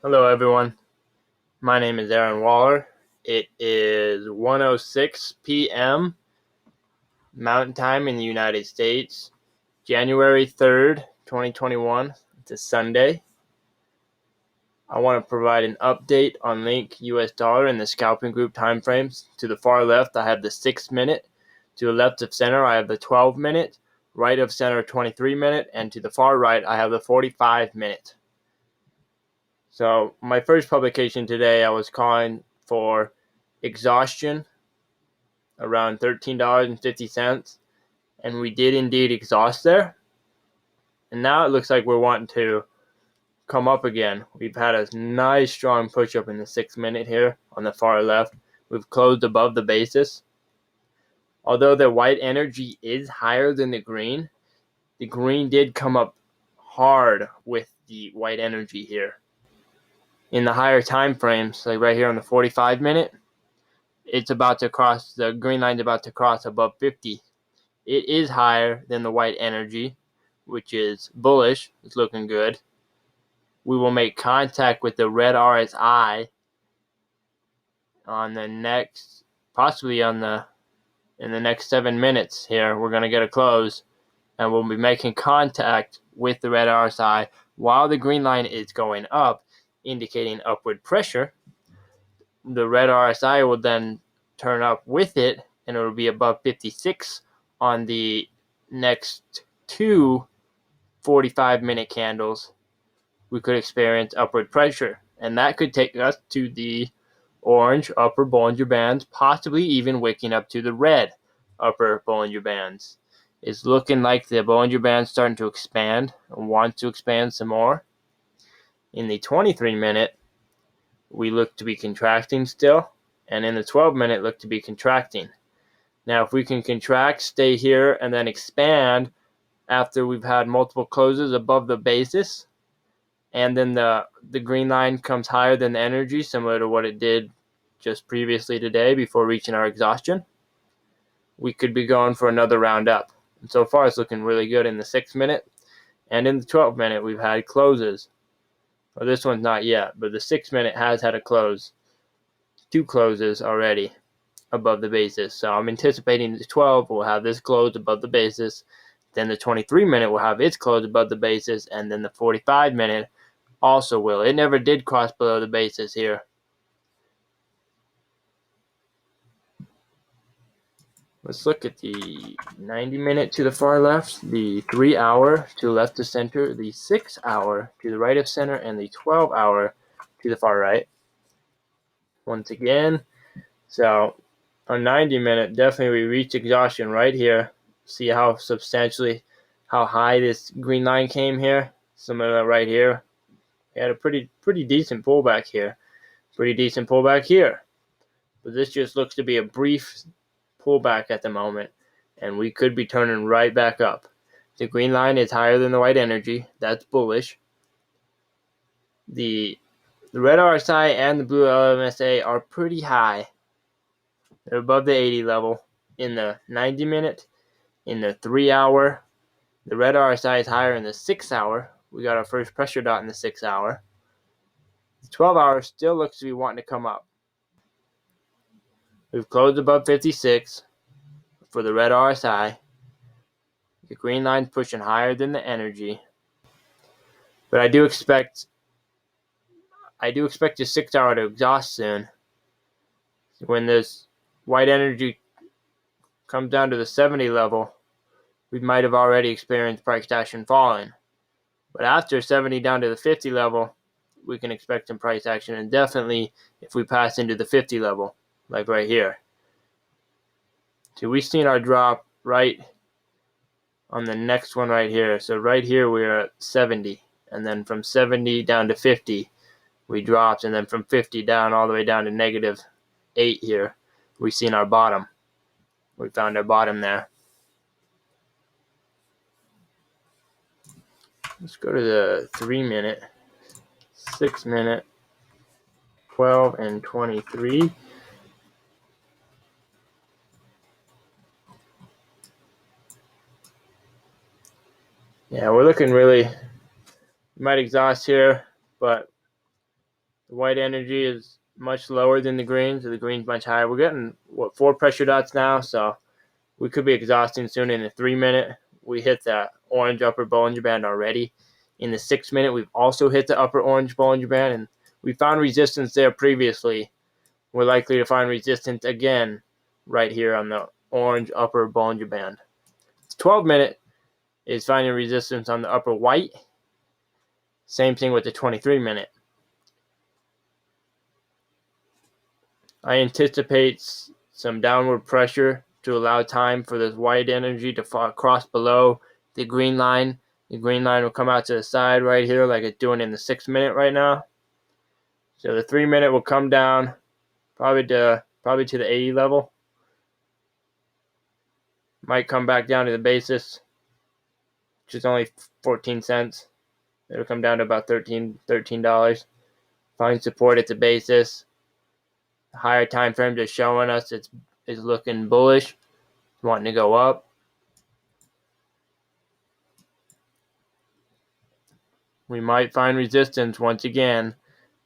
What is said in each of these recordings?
Hello everyone, my name is Aaron Waller. It is 1:06 p.m. Mountain Time in the United States, January 3rd, 2021. It's a Sunday. I want to provide an update on Link US dollar and the scalping group timeframes. To the far left, I have the 6-minute. To the left of center, I have the 12-minute. Right of center, 23-minute. And to the far right, I have the 45-minute. So my first publication today, I was calling for exhaustion around $13.50, and we did indeed exhaust there. And now it looks like we're wanting to come up again. We've had a nice strong push up in the 6-minute here on the far left. We've closed above the basis. Although the white energy is higher than the green did come up hard with the white energy here. In the higher time frames, like right here on the 45-minute, it's about to cross, the green line's about to cross above 50. It is higher than the white energy, which is bullish. It's looking good. We will make contact with the red RSI on the next, possibly in the next 7 minutes here. We're going to get a close, and we'll be making contact with the red RSI while the green line is going up, indicating upward pressure. The red RSI will then turn up with it, and it will be above 56 on the next two 45-minute candles. We could experience upward pressure, and that could take us to the orange upper Bollinger Bands, possibly even waking up to the red upper Bollinger Bands. It's looking like the Bollinger Band's starting to expand and wants to expand some more. In the 23-minute, we look to be contracting still, and in the 12-minute, look to be contracting. Now, if we can contract, stay here, and then expand after we've had multiple closes above the basis, and then the green line comes higher than the energy, similar to what it did just previously today before reaching our exhaustion, we could be going for another round up. And so far, it's looking really good in the 6-minute, and in the 12-minute, we've had closes. Well, this one's not yet, but the 6-minute has had a close. 2 closes already above the basis. So I'm anticipating the 12 will have this close above the basis. Then the 23-minute will have its close above the basis, and then the 45-minute also will. It never did cross below the basis here. Let's look at the 90-minute to the far left, the 3-hour to left of center, the 6-hour to the right of center, and the 12-hour to the far right. Once again, so on 90-minute, definitely we reached exhaustion right here. See how high this green line came here? Similar to right here. We had a pretty decent pullback here. Pretty decent pullback here. But this just looks to be a brief pullback at the moment, and we could be turning right back up. The green line is higher than the white energy. That's bullish. The red RSI and the blue LMSA are pretty high. They're above the 80 level. In the 90-minute, in the 3-hour, the red RSI is higher in the 6-hour. We got our first pressure dot in the 6-hour. The 12-hour still looks to be wanting to come up. We've closed above 56 for the red RSI. The green line's pushing higher than the energy. But I do expect the 6-hour to exhaust soon. When this white energy comes down to the 70 level, we might have already experienced price action falling. But after 70 down to the 50 level, we can expect some price action, and definitely if we pass into the 50 level, like right here. So we've seen our drop right on the next one right here. So right here we're at 70, and then from 70 down to 50 we dropped, and then from 50 down all the way down to -8 here. We've seen our bottom. We found our bottom there. Let's go to the 3-minute, 6-minute, 12, and 23. Yeah, we're looking really, we might exhaust here, but The white energy is much lower than the green, so the green's much higher. We're getting, 4 pressure dots now, so we could be exhausting soon. In the 3 minute, we hit the orange upper Bollinger Band already. In the 6 minute, we've also hit the upper orange Bollinger Band, and we found resistance there previously. We're likely to find resistance again right here on the orange upper Bollinger Band. The 12 minute is finding resistance on the upper white. Same thing with the 23 minute. I anticipate some downward pressure to allow time for this white energy to cross below the green line. The green line will come out to the side right here like it's doing in the 6 minute right now. So the 3 minute will come down probably to the 80 level. Might come back down to the basis, which is only 14 cents. It'll come down to about $13. Find support at the basis. The higher time frames are showing us it's looking bullish, wanting to go up. We might find resistance once again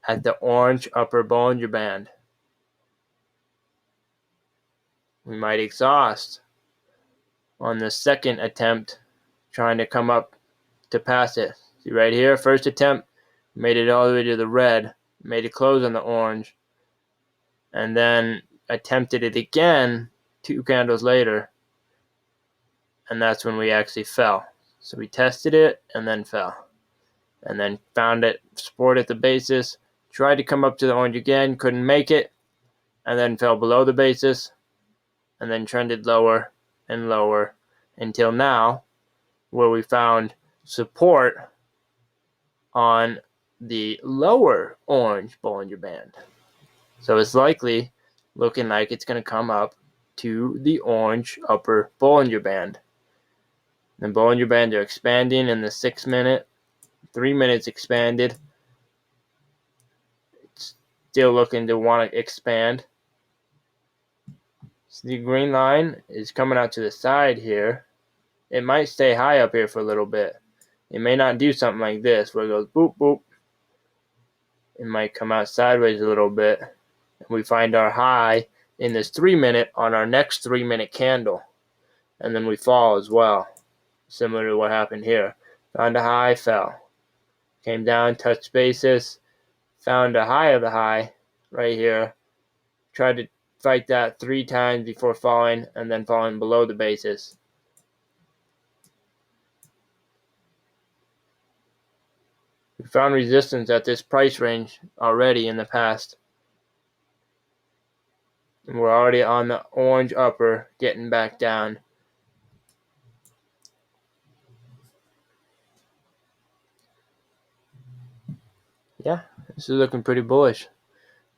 at the orange upper Bollinger Band. We might exhaust on the second attempt trying to come up to pass it. See right here, first attempt, made it all the way to the red, made it close on the orange, and then attempted it again 2 candles later, and that's when we actually fell. So we tested it and then fell, and then found it, support at the basis, tried to come up to the orange again, couldn't make it, and then fell below the basis, and then trended lower and lower until now, where we found support on the lower orange Bollinger Band. So it's likely looking like it's going to come up to the orange upper Bollinger Band. The Bollinger Bands are expanding in the 6 minute, 3 minutes expanded. It's still looking to want to expand. So the green line is coming out to the side here. It might stay high up here for a little bit. It may not do something like this where it goes boop, boop. It might come out sideways a little bit. And we find our high in this 3 minute on our next 3 minute candle. And then we fall as well. Similar to what happened here. Found a high, fell. Came down, touched basis. Found a high of the high right here. Tried to fight that 3 times before falling and then falling below the basis. We found resistance at this price range already in the past. And we're already on the orange upper, getting back down. Yeah, this is looking pretty bullish.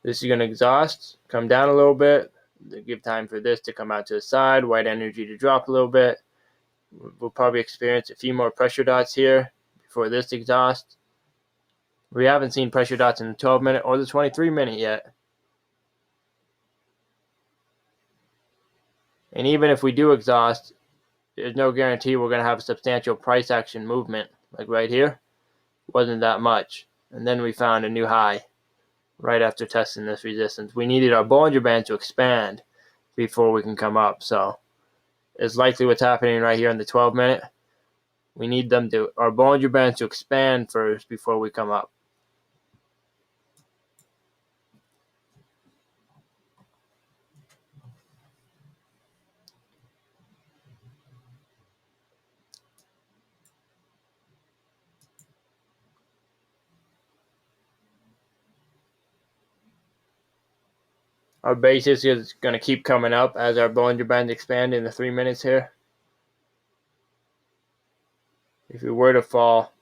This is going to exhaust, come down a little bit, give time for this to come out to the side, white energy to drop a little bit. We'll probably experience a few more pressure dots here before this exhausts. We haven't seen pressure dots in the 12 minute or the 23 minute yet. And even if we do exhaust, there's no guarantee we're going to have a substantial price action movement. Like right here, wasn't that much. And then we found a new high right after testing this resistance. We needed our Bollinger Band to expand before we can come up. So it's likely what's happening right here in the 12 minute. We need our Bollinger Band to expand first before we come up. Our basis is going to keep coming up as our Bollinger Bands expand in the 3 minutes here. If we were to fall,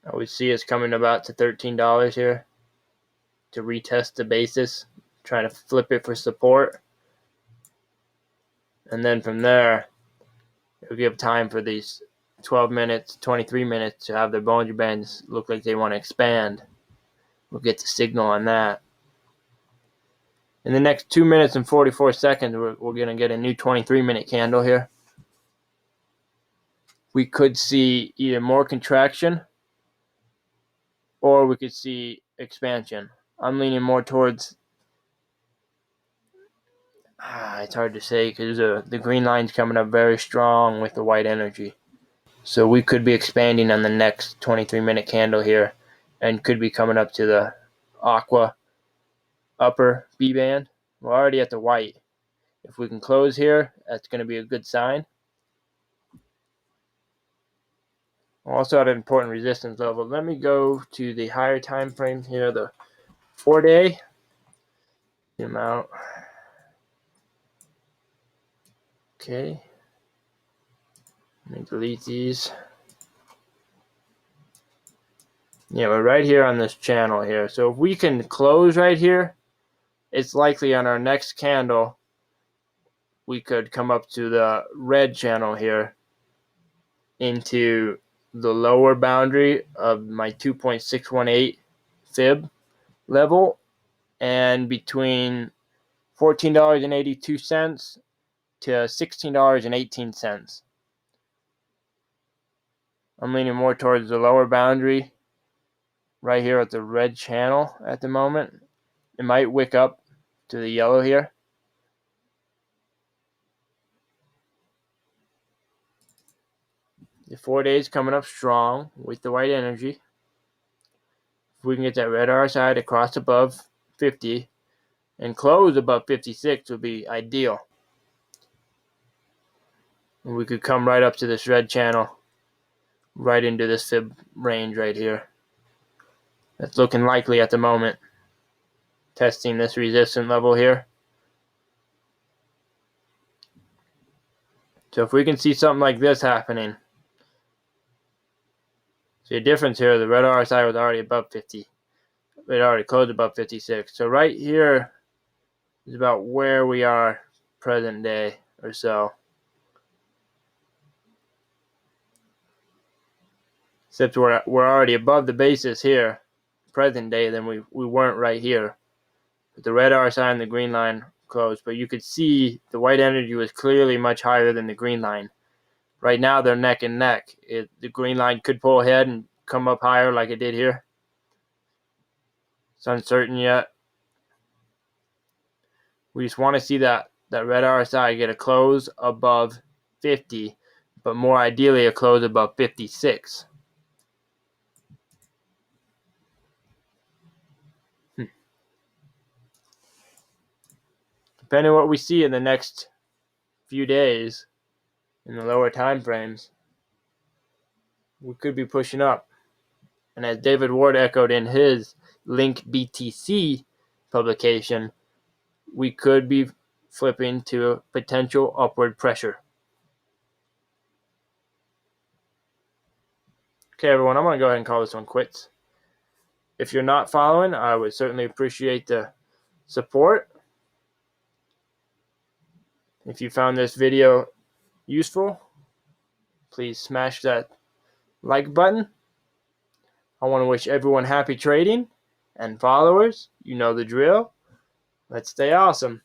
I would see us coming about to $13 here to retest the basis, trying to flip it for support. And then from there, it'll give time for these 12 minutes, 23 minutes to have their Bollinger Bands look like they want to expand. We'll get the signal on that. In the next 2 minutes and 44 seconds, we're going to get a new 23-minute candle here. We could see either more contraction or we could see expansion. I'm leaning more towards, it's hard to say because the green line's coming up very strong with the white energy. So we could be expanding on the next 23-minute candle here and could be coming up to the aqua upper B band. We're already at the white. If we can close here, that's going to be a good sign. We're also at an important resistance level. Let me go to the higher time frame here, the 4-day. Zoom out. Okay. Let me delete these. Yeah, we're right here on this channel here. So if we can close right here, it's likely on our next candle we could come up to the red channel here into the lower boundary of my 2.618 fib level, and between $14.82 to $16.18. I'm leaning more towards the lower boundary right here at the red channel at the moment. It might wick up to the yellow here. The 4 days coming up strong with the white energy. If we can get that red RSI to cross above 50 and close above 56 would be ideal. And we could come right up to this red channel, right into this fib range right here. That's looking likely at the moment. Testing this resistance level here. So if we can see something like this happening, see a difference here, the red RSI was already above 50. It already closed above 56. So right here is about where we are present day or so. Except we're already above the basis here, present day, then we weren't right here. But the red RSI and the green line closed. But you could see the white energy was clearly much higher than the green line. Right now they're neck and neck. The green line could pull ahead and come up higher like it did here. It's uncertain yet. We just want to see that red RSI get a close above 50, but more ideally a close above 56. Depending on what we see in the next few days in the lower time frames, we could be pushing up. And as David Ward echoed in his Link BTC publication, we could be flipping to potential upward pressure. Okay, everyone, I'm going to go ahead and call this one quits. If you're not following, I would certainly appreciate the support. If you found this video useful, please smash that like button. I want to wish everyone happy trading, and followers, you know the drill. Let's stay awesome.